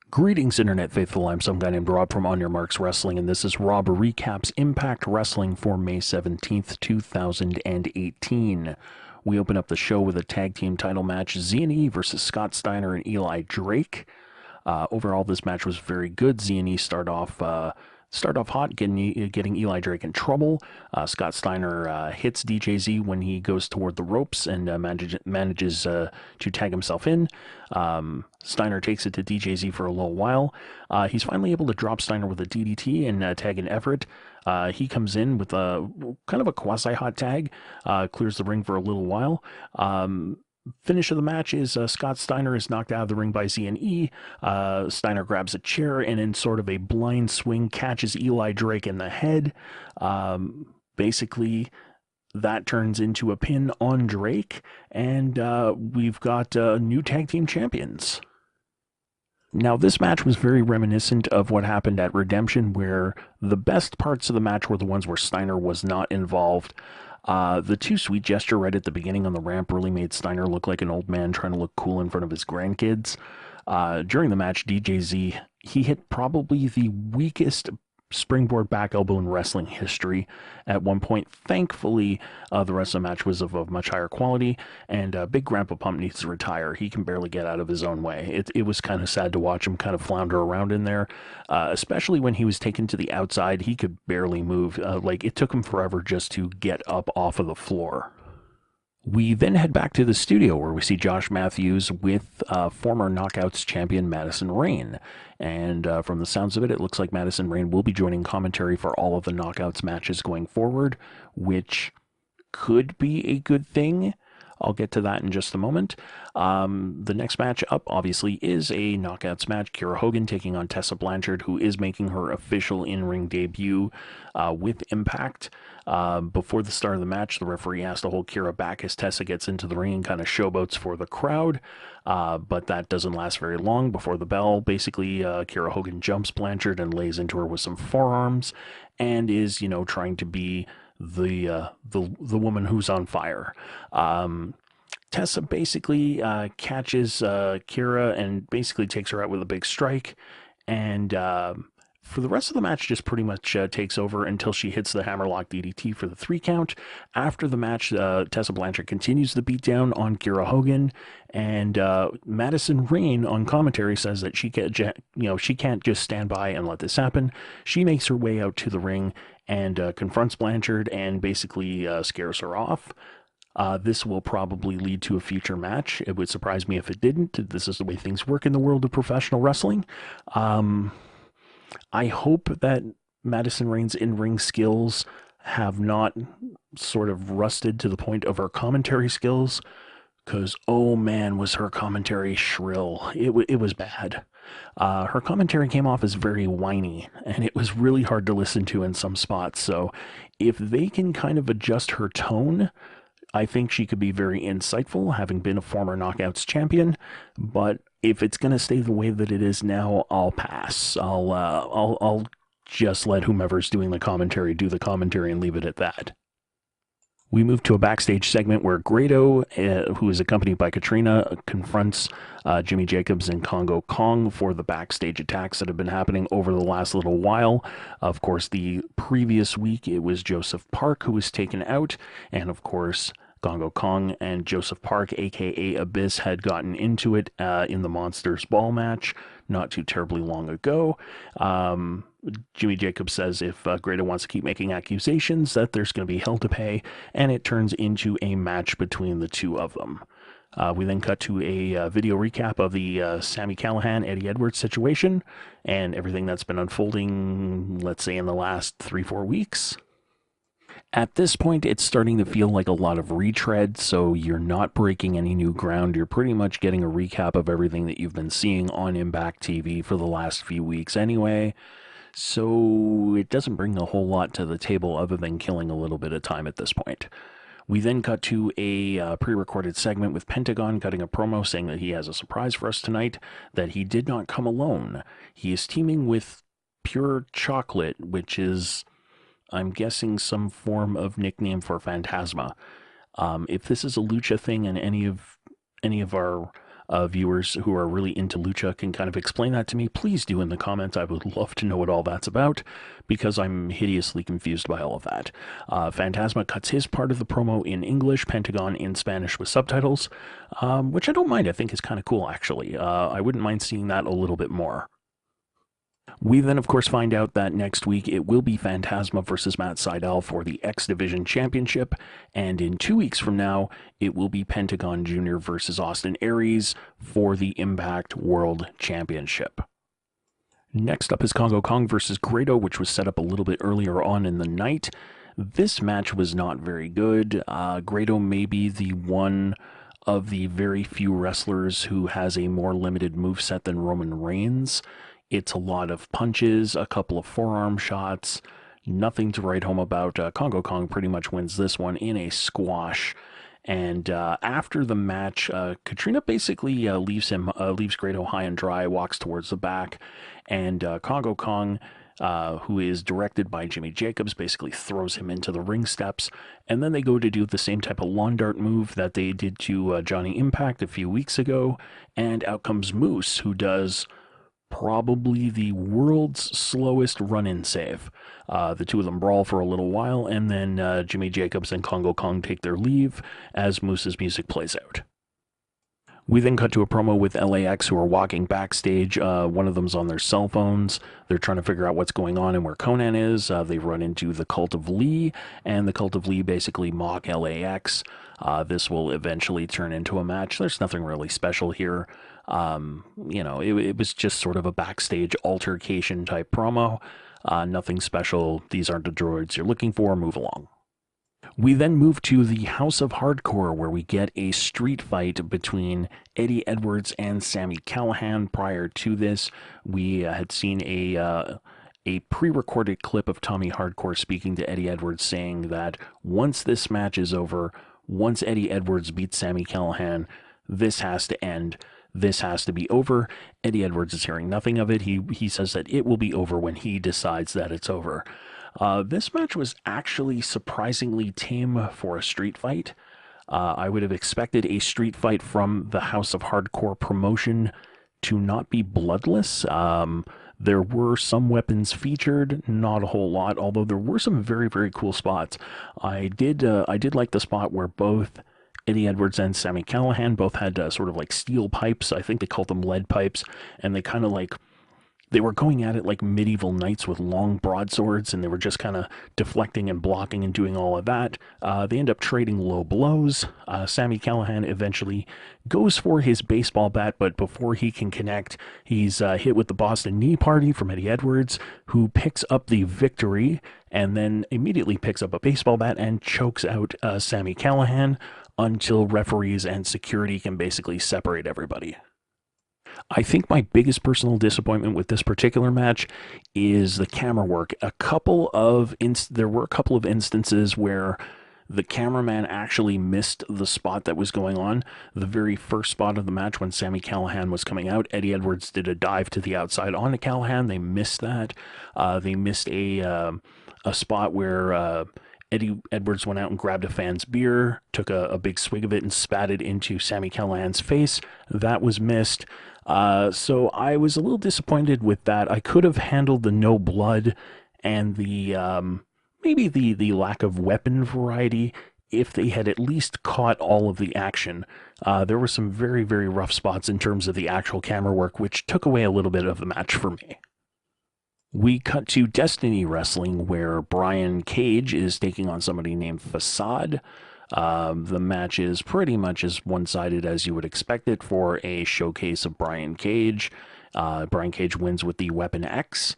Greetings, Internet faithful. I'm some guy named Rob from On Your Marks Wrestling, and this is Rob Recaps Impact Wrestling for May 17th, 2018. We open up the show with a tag team title match, Z&E versus Scott Steiner and Eli Drake. Overall, this match was very good. Z&E start off hot, getting Eli Drake in trouble. Scott Steiner hits DJZ when he goes toward the ropes and manages to tag himself in. Steiner takes it to DJZ for a little while. He's finally able to drop Steiner with a DDT and tag in Everett. He comes in with a kind of a quasi-hot tag, clears the ring for a little while. Finish of the match is Scott Steiner is knocked out of the ring by Z&E. Steiner grabs a chair and in sort of a blind swing catches Eli Drake in the head. Basically, that turns into a pin on Drake, and we've got new tag team champions. Now, this match was very reminiscent of what happened at Redemption, where the best parts of the match were the ones where Steiner was not involved. The too sweet gesture right at the beginning on the ramp really made Steiner look like an old man trying to look cool in front of his grandkids. During the match, DJZ, he hit probably the weakest springboard back elbow in wrestling history at one point. Thankfully, the rest of the match was of a much higher quality, and Big Grandpa Pump needs to retire. He can barely get out of his own way. It was kind of sad to watch him kind of flounder around in there, especially when he was taken to the outside. He could barely move. It took him forever just to get up off of the floor. We then head back to the studio where we see Josh Matthews with former Knockouts champion Madison Rayne. And from the sounds of it, it looks like Madison Rayne will be joining commentary for all of the Knockouts matches going forward, which could be a good thing. I'll get to that in just a moment. The next match up, obviously, is a Knockouts match. Kiera Hogan taking on Tessa Blanchard, who is making her official in-ring debut with Impact. Before the start of the match, the referee has to hold Kiera back as Tessa gets into the ring and kind of showboats for the crowd. But that doesn't last very long. Before the bell, basically, Kiera Hogan jumps Blanchard and lays into her with some forearms and is, trying to be the woman who's on fire. Tessa basically catches Kiera and basically takes her out with a big strike, and for the rest of the match just pretty much takes over until she hits the hammerlock DDT for the 3 count. After the match, Tessa Blanchard continues the beatdown on Kiera Hogan, and Madison Rayne on commentary says that she can't just stand by and let this happen. She makes her way out to the ring and confronts Blanchard and basically scares her off. This will probably lead to a future match. It would surprise me if it didn't. This is the way things work in the world of professional wrestling. I hope that Madison Rayne's in-ring skills have not sort of rusted to the point of her commentary skills, because, oh man, was her commentary shrill. It was bad. Her commentary came off as very whiny, and it was really hard to listen to in some spots. So if they can kind of adjust her tone, I think she could be very insightful, having been a former Knockouts champion. But if it's going to stay the way that it is now, I'll pass. I'll just let whomever's doing the commentary do the commentary and leave it at that. We move to a backstage segment where Grado, who is accompanied by Katrina, confronts Jimmy Jacobs and Kongo Kong for the backstage attacks that have been happening over the last little while. Of course, the previous week, it was Joseph Park who was taken out, and of course, Kongo Kong and Joseph Park, aka Abyss, had gotten into it in the Monsters Ball match not too terribly long ago. Jimmy Jacobs says if Grado wants to keep making accusations, that there's going to be hell to pay, and it turns into a match between the two of them. We then cut to a video recap of the Sami Callihan, Eddie Edwards situation, and everything that's been unfolding, let's say, in the last 3-4 weeks. At this point, it's starting to feel like a lot of retread, so you're not breaking any new ground. You're pretty much getting a recap of everything that you've been seeing on Impact TV for the last few weeks anyway. So it doesn't bring a whole lot to the table other than killing a little bit of time at this point. We then cut to a pre-recorded segment with Pentagon cutting a promo saying that he has a surprise for us tonight, that he did not come alone. He is teaming with Pure Chocolate, which is, I'm guessing, some form of nickname for Fantasma. If this is a lucha thing and any of our viewers who are really into lucha can kind of explain that to me, please do in the comments. I would love to know what all that's about, because I'm hideously confused by all of that. Fantasma cuts his part of the promo in English, Pentagon in Spanish with subtitles, which I don't mind. I think is kind of cool, actually. I wouldn't mind seeing that a little bit more. We then, of course, find out that next week it will be Fantasma versus Matt Sidell for the X Division Championship, and in 2 weeks from now, it will be Pentagon Jr. versus Austin Aries for the Impact World Championship. Next up is Kongo Kong versus Grado, which was set up a little bit earlier on in the night. This match was not very good. Grado may be the one of the very few wrestlers who has a more limited moveset than Roman Reigns. It's a lot of punches, a couple of forearm shots, nothing to write home about. Kongo Kong pretty much wins this one in a squash. And after the match, Katrina basically leaves Grado high and dry, walks towards the back, and Kongo Kong, who is directed by Jimmy Jacobs, basically throws him into the ring steps, and then they go to do the same type of lawn dart move that they did to Johnny Impact a few weeks ago, and out comes Moose, who does probably the world's slowest run-in save. The two of them brawl for a little while, and then Jimmy Jacobs and Kongo Kong take their leave as Moose's music plays out. We then cut to a promo with LAX, who are walking backstage. One of them's on their cell phones. They're trying to figure out what's going on and where Conan is. They run into the Cult of Lee, and the Cult of Lee basically mock LAX. This will eventually turn into a match. There's nothing really special here. It was just sort of a backstage altercation type promo. Nothing special. These aren't the droids you're looking for. Move along. We then move to the House of Hardcore, where we get a street fight between Eddie Edwards and Sami Callihan. Prior to this, we had seen a pre-recorded clip of Tommy Hardcore speaking to Eddie Edwards, saying that once this match is over, once Eddie Edwards beats Sami Callihan, this has to end. This has to be over. Eddie Edwards is hearing nothing of it. He says that it will be over when he decides that it's over. This match was actually surprisingly tame for a street fight. I would have expected a street fight from the House of Hardcore promotion to not be bloodless. There were some weapons featured, not a whole lot, although there were some very, very cool spots. I did like the spot where both Eddie Edwards and Sami Callihan both had sort of like steel pipes. I think they called them lead pipes, and they kind of they were going at it like medieval knights with long broadswords, and they were just kind of deflecting and blocking and doing all of that. They end up trading low blows. Sami Callihan eventually goes for his baseball bat, but before he can connect, he's hit with the Boston Knee Party from Eddie Edwards, who picks up the victory and then immediately picks up a baseball bat and chokes out Sami Callihan until referees and security can basically separate everybody. I think my biggest personal disappointment with this particular match is the camera work. There were a couple of instances where the cameraman actually missed the spot that was going on. The very first spot of the match when Sami Callihan was coming out, Eddie Edwards did a dive to the outside onto Callihan. They missed that. They missed a spot where Eddie Edwards went out and grabbed a fan's beer, took a big swig of it, and spat it into Sami Callihan's face. That was missed. So I was a little disappointed with that. I could have handled the no blood and maybe the lack of weapon variety if they had at least caught all of the action. There were some very, very rough spots in terms of the actual camera work, which took away a little bit of the match for me. We cut to Destiny Wrestling, where Brian Cage is taking on somebody named Facade. The match is pretty much as one-sided as you would expect it for a showcase of Brian Cage. Brian Cage wins with the Weapon X,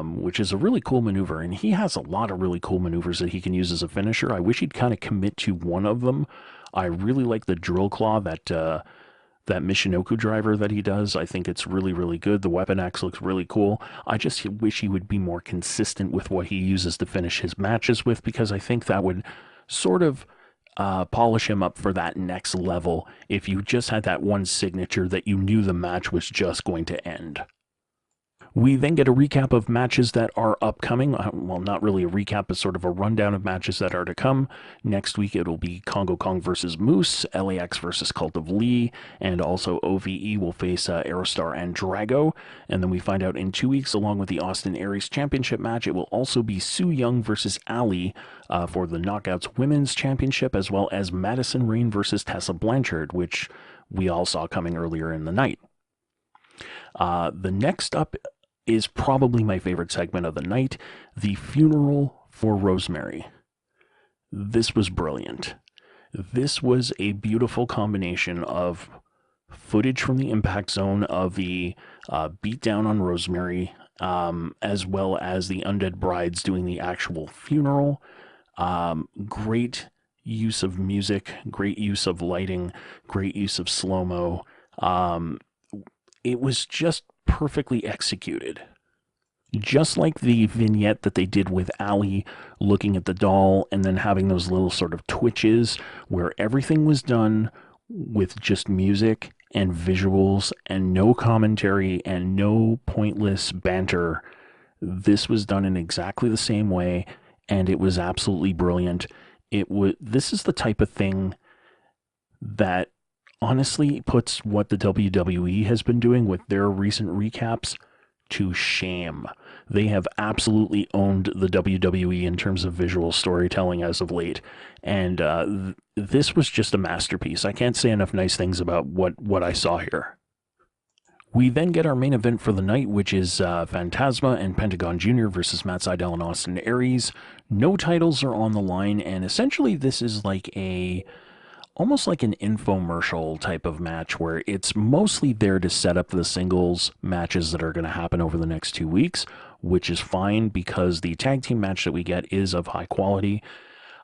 which is a really cool maneuver, and he has a lot of really cool maneuvers that he can use as a finisher. I wish he'd kind of commit to one of them. I really like the drill claw, that Michinoku driver that he does. I think it's really, really good. The Weapon X looks really cool. I just wish he would be more consistent with what he uses to finish his matches with, because I think that would sort of polish him up for that next level if you just had that one signature that you knew the match was just going to end. We then get a recap of matches that are upcoming. Well, not really a recap, but sort of a rundown of matches that are to come. Next week, it'll be Kongo Kong versus Moose, LAX versus Cult of Lee, and also OVE will face Aerostar and Drago. And then we find out in 2 weeks, along with the Austin Aries Championship match, it will also be Su Yung versus Ali for the Knockouts Women's Championship, as well as Madison Rayne versus Tessa Blanchard, which we all saw coming earlier in the night. The next up is probably my favorite segment of the night, the funeral for Rosemary. This was brilliant. This was a beautiful combination of footage from the impact zone of the beatdown on Rosemary, as well as the undead brides doing the actual funeral. Great use of music, great use of lighting, great use of slow-mo. It was just perfectly executed. Just like the vignette that they did with Ali looking at the doll and then having those little sort of twitches where everything was done with just music and visuals and no commentary and no pointless banter. This was done in exactly the same way, and it was absolutely brilliant. This is the type of thing that honestly puts what the WWE has been doing with their recent recaps to shame. They have absolutely owned the WWE in terms of visual storytelling as of late, and this was just a masterpiece. I can't say enough nice things about what I saw here. We then get our main event for the night, which is Fantasma and Pentagon Jr. versus Matt Sidell and Austin Aries. No titles are on the line, and essentially this is like almost like an infomercial type of match where it's mostly there to set up the singles matches that are going to happen over the next 2 weeks, which is fine because the tag team match that we get is of high quality.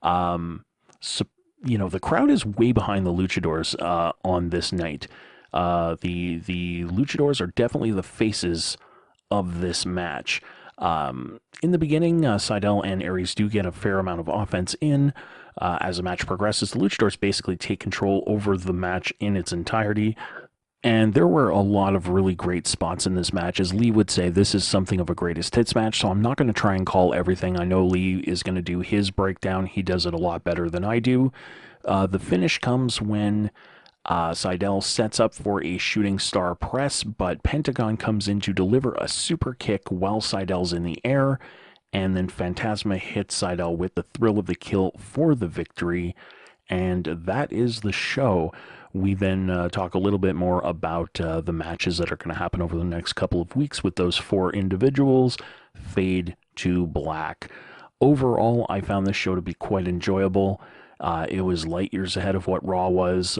So, the crowd is way behind the Luchadors on this night. The Luchadors are definitely the faces of this match. In the beginning, Sidell and Aries do get a fair amount of offense in. As the match progresses, the Luchadors basically take control over the match in its entirety. And there were a lot of really great spots in this match. As Lee would say, this is something of a greatest hits match, so I'm not going to try and call everything. I know Lee is going to do his breakdown. He does it a lot better than I do. The finish comes when Sidell sets up for a shooting star press, but Pentagon comes in to deliver a super kick while Sidell's in the air, and then Fantasma hits Sidell with the thrill of the kill for the victory, and that is the show. We then talk a little bit more about the matches that are going to happen over the next couple of weeks with those 4 individuals. Fade to black. Overall, I found this show to be quite enjoyable. It was light years ahead of what Raw was.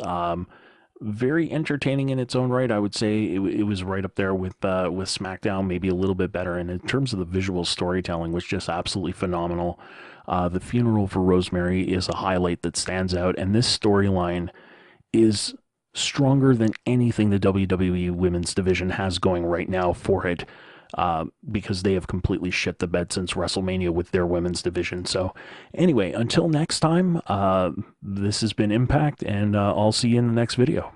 Very entertaining in its own right. I would say it was right up there with SmackDown, maybe a little bit better. And in terms of the visual storytelling, was just absolutely phenomenal. The funeral for Rosemary is a highlight that stands out, and this storyline is stronger than anything the WWE Women's Division has going right now for it. Because they have completely shit the bed since WrestleMania with their women's division. So anyway, until next time, this has been Impact, and I'll see you in the next video.